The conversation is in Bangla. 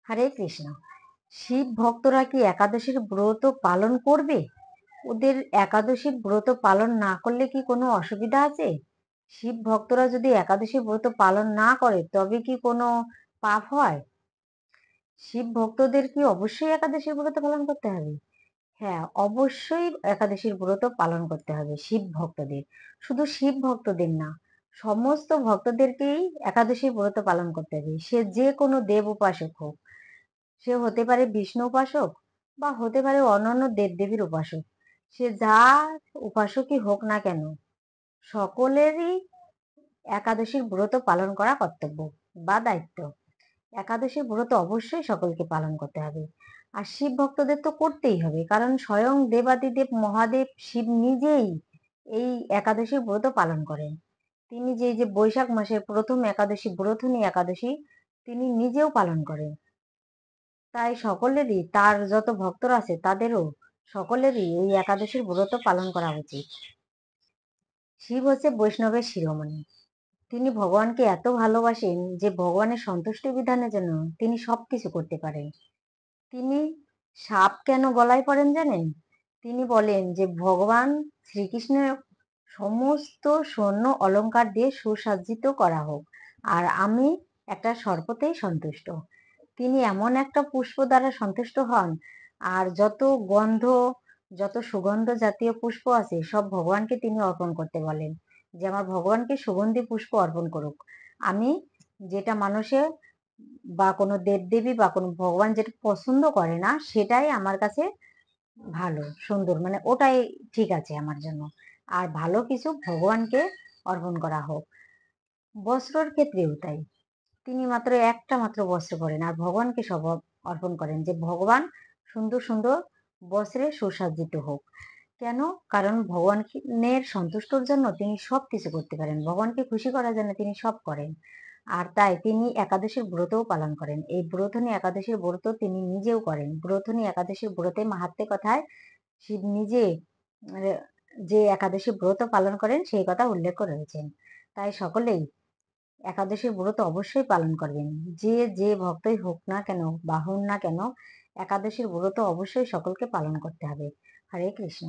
হরে কৃষ্ণ। শিব ভক্তরা কি একাদশীর ব্রত পালন করবে? ওদের একাদশীর ব্রত পালন না করলে কি কোনো অসুবিধা আছে? শিব ভক্তরা যদি একাদশী ব্রত পালন না করে তবে কি কোনো পাপ হয়? শিব ভক্তদের কি অবশ্যই একাদশীর ব্রত পালন করতে হবে? হ্যাঁ, অবশ্যই একাদশীর ব্রত পালন করতে হবে শিব ভক্তদের। শুধু শিব ভক্তদের না, সমস্ত ভক্তদেরকেই একাদশীর ব্রত পালন করতে হবে। সে যে কোনো দেব উপাসক হোক, সে হতে পারে বিষ্ণু উপাসক বা হতে পারে অন্যান্য দেবদেবীর উপাসক। সে যার উপাসকই হোক না কেন, সকলেরই একাদশীর ব্রত পালন করা কর্তব্য বা দায়িত্ব। একাদশীর ব্রত অবশ্যই সকলকে পালন করতে হবে। আর শিব ভক্তদের তো করতেই হবে, কারণ স্বয়ং দেবাদিদেব মহাদেব শিব নিজেই এই একাদশীর ব্রত পালন করেন। তিনি যে বৈশাখ মাসের প্রথম একাদশী ব্রতনী একাদশী তিনি নিজেও পালন করেন। তাই সকলেরই, তার যত ভক্তরা আছে তাদেরও সকলেরই এই একাদশীর ব্রত পালন করা উচিত। শিব হচ্ছে বৈষ্ণবের শিরোমণি। তিনি ভগবানকে এত ভালোবাসেন যে ভগবানের সন্তুষ্টি বিধানের জন্য তিনি সবকিছু করতে পারেন। তিনি সাপ কেন গলায় পরেন জানেন? তিনি বলেন যে ভগবান শ্রীকৃষ্ণের সমস্ত স্বর্ণ অলংকার দিয়ে সুসজ্জিত করা হোক, আর আমি একটা সর্পতেই সন্তুষ্ট। তিনি এমন একটা পুষ্প দ্বারা সন্তুষ্ট হন, আর যত সুগন্ধ জাতীয় পুষ্প আছে সব ভগবানকে তিনি অর্পণ করতে বলেন, যে আমার ভগবানকে সুগন্ধি পুষ্প অর্পণ করুক। আমি যেটা মানুষে বা কোনো দেবদেবী বা কোনো ভগবান যেটা পছন্দ করে না সেটাই আমার কাছে ভালো সুন্দর, মানে ওটাই ঠিক আছে আমার জন্য। আর ভালো কিছু ভগবানকে অর্পণ করা হোক। বস্ত্রর ক্ষেত্রেও তাই। তিনি মাত্র একটা মাত্র বস্ত্র পরেন আর ভগবানকে সব অর্পণ করেন, যে ভগবান সুন্দর সুন্দর বস্ত্রে সুসজ্জিত হোক। কেন? কারণ ভগবানের সন্তুষ্টর জন্য তিনি সব কিছু করতে পারেন, ভগবানকে খুশি করার জন্য তিনি সব করেন। আর তাই তিনি একাদশীর ব্রতও পালন করেন। এই ব্রতনী একাদশীর ব্রত তিনি নিজেও করেন। ব্রতনী একাদশীর ব্রতে মাহাত্ম্য কথায় শিব নিজে যে একাদশী ব্রত পালন করেন সেই কথা উল্লেখ করে রয়েছেন। তাই সকলেই একাদশীর ব্রত অবশ্যই পালন করবেন। যে ভক্তই হোক না কেন বা হন না কেন, একাদশীর ব্রত অবশ্যই সকলকে পালন করতে হবে। হরে কৃষ্ণ।